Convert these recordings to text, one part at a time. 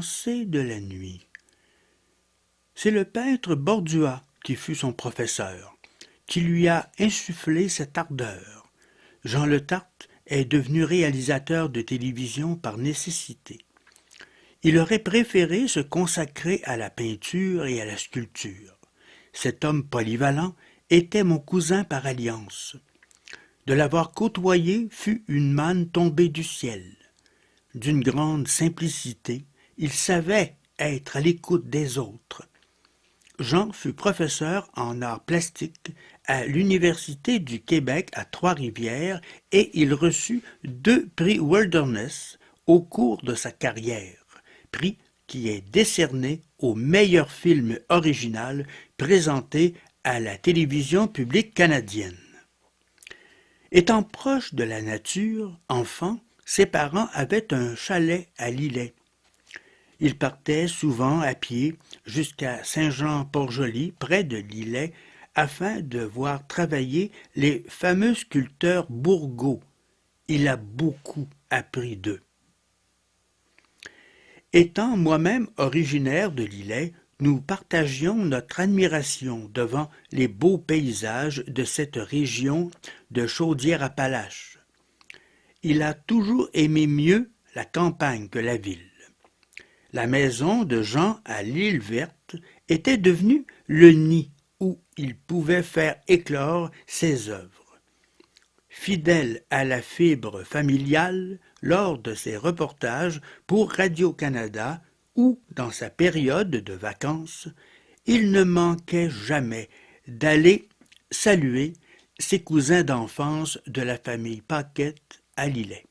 pensées de la nuit. C'est le peintre Bordua qui fut son professeur, qui lui a insufflé cette ardeur. Jean Le Tartre est devenu réalisateur de télévision par nécessité. Il aurait préféré se consacrer à la peinture et à la sculpture. Cet homme polyvalent était mon cousin par alliance. De l'avoir côtoyé fut une manne tombée du ciel. D'une grande simplicité, il savait être à l'écoute des autres. Jean fut professeur en arts plastiques à l'Université du Québec à Trois-Rivières et il reçut 2 prix Wilderness au cours de sa carrière, prix qui est décerné au meilleur film original présenté à la télévision publique canadienne. Étant proche de la nature, enfant, ses parents avaient un chalet à Lillet. Il partait souvent à pied jusqu'à Saint-Jean-Port-Joli, près de Lillet, afin de voir travailler les fameux sculpteurs Bourgault. Il a beaucoup appris d'eux. Étant moi-même originaire de Lillet, nous partagions notre admiration devant les beaux paysages de cette région de Chaudière-Appalaches. Il a toujours aimé mieux la campagne que la ville. La maison de Jean à l'île Verte était devenue le nid où il pouvait faire éclore ses œuvres. Fidèle à la fibre familiale lors de ses reportages pour Radio-Canada ou dans sa période de vacances, il ne manquait jamais d'aller saluer ses cousins d'enfance de la famille Paquette à Lillet.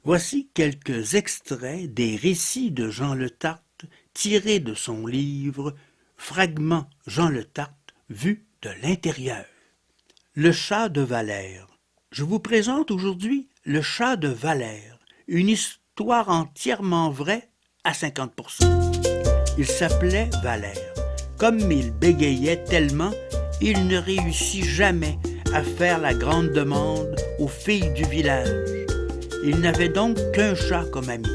Voici quelques extraits des récits de Jean Le Tartre tirés de son livre « Fragments Jean Le Tartre vu de l'intérieur ». Le chat de Valère. Je vous présente aujourd'hui Le chat de Valère, une histoire entièrement vraie à 50%. Il s'appelait Valère. Comme il bégayait tellement, il ne réussit jamais à faire la grande demande aux filles du village. Il n'avait donc qu'un chat comme ami.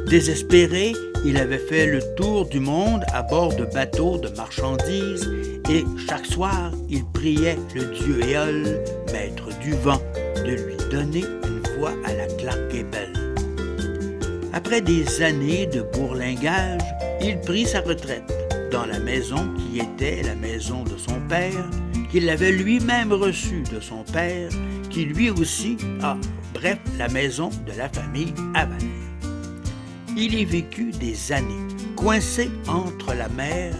Désespéré, il avait fait le tour du monde à bord de bateaux de marchandises et chaque soir, il priait le dieu Éole, maître du vent, de lui donner une voix à la Clark Gable. Après des années de bourlingage, il prit sa retraite dans la maison qui était la maison de son père, qu'il avait lui-même reçue de son père, qui lui aussi bref, la maison de la famille à Valère. Il y vécut des années, coincé entre la mer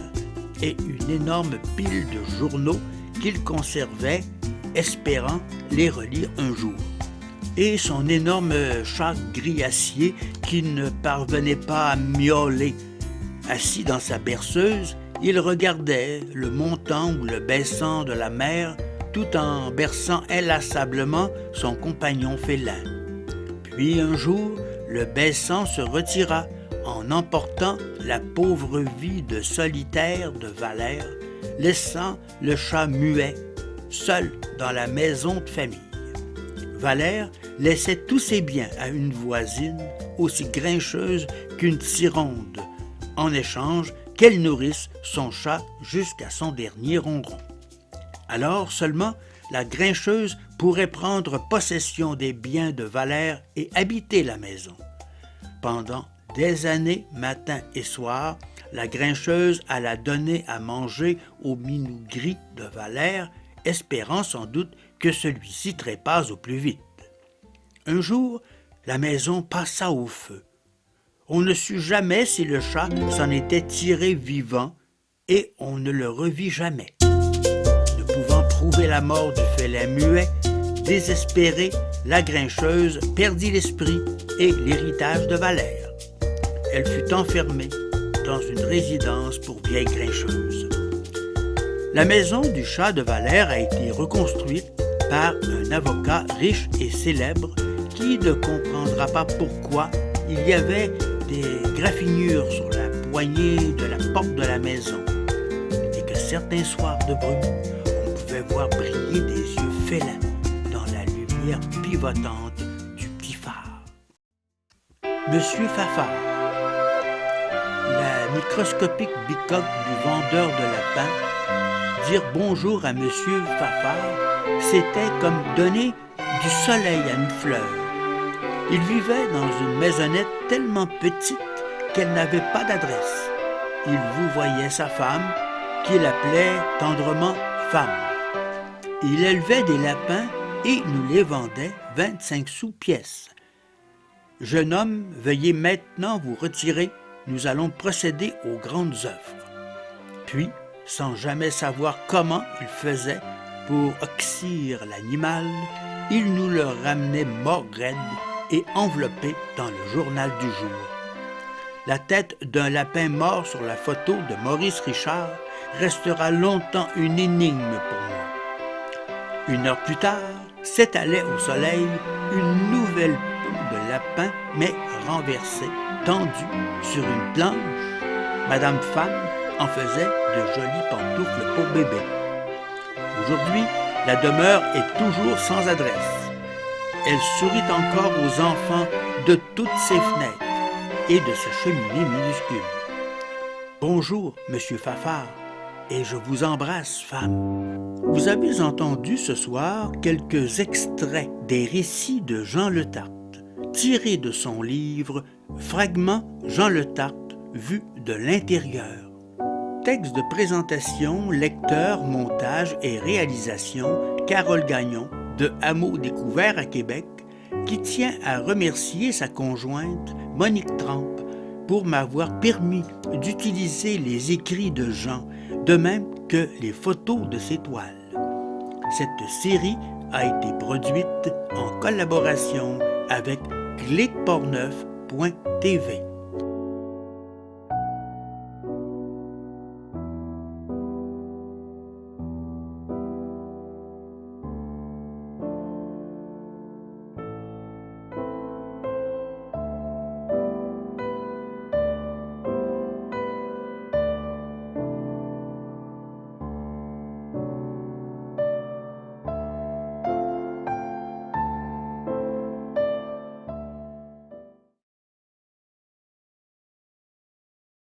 et une énorme pile de journaux qu'il conservait, espérant les relire un jour. Et son énorme chat gris acier qui ne parvenait pas à miauler. Assis dans sa berceuse, il regardait le montant ou le baissant de la mer tout en berçant inlassablement son compagnon félin. Puis un jour, le baissant se retira en emportant la pauvre vie de solitaire de Valère, laissant le chat muet, seul dans la maison de famille. Valère laissait tous ses biens à une voisine, aussi grincheuse qu'une cironde, en échange qu'elle nourrisse son chat jusqu'à son dernier ronron. Alors seulement, la grincheuse pourrait prendre possession des biens de Valère et habiter la maison. Pendant des années, matin et soir, la grincheuse alla donner à manger au minou gris de Valère, espérant sans doute que celui-ci trépasse au plus vite. Un jour, la maison passa au feu. On ne sut jamais si le chat s'en était tiré vivant et on ne le revit jamais. Ne pouvant prouver la mort du félin muet, désespérée, la grincheuse perdit l'esprit et l'héritage de Valère. Elle fut enfermée dans une résidence pour vieilles grincheuses. La maison du chat de Valère a été reconstruite par un avocat riche et célèbre qui ne comprendra pas pourquoi il y avait des graffinures sur la poignée de la porte de la maison et que certains soirs de brume, on pouvait voir briller des yeux félins dans la lumière pivotante du petit phare. Monsieur Fafard. microscopique bicoque du vendeur de lapins, dire bonjour à Monsieur Fafard, c'était comme donner du soleil à une fleur. Il vivait dans une maisonnette tellement petite qu'elle n'avait pas d'adresse. Il vous voyait sa femme, qu'il appelait tendrement femme. Il élevait des lapins et nous les vendait 25 sous pièce. Jeune homme, veuillez maintenant vous retirer, nous allons procéder aux grandes œuvres. Puis, sans jamais savoir comment il faisait pour oxyre l'animal, il nous le ramenait mort raide et enveloppé dans le journal du jour. La tête d'un lapin mort sur la photo de Maurice Richard restera longtemps une énigme pour moi. 1 heure plus tard, s'étalait au soleil une nouvelle peau de lapin, mais renversée, tendue sur une planche. Madame Femme en faisait de jolies pantoufles pour bébé. Aujourd'hui, la demeure est toujours sans adresse. Elle sourit encore aux enfants de toutes ses fenêtres et de sa cheminée minuscule. Bonjour, Monsieur Fafard, et je vous embrasse, femme. Vous avez entendu ce soir quelques extraits des récits de Jean Le Tartre, tirés de son livre « Fragments Jean Le Tartre, vu de l'intérieur ». Texte de présentation, lecteur, montage et réalisation, Carole Gagnon, de Hameaux Découverts à Québec, qui tient à remercier sa conjointe, Monique Trampe, pour m'avoir permis d'utiliser les écrits de Jean, de même que les photos de ses toiles. Cette série a été produite en collaboration avec cliqueportneuf.tv.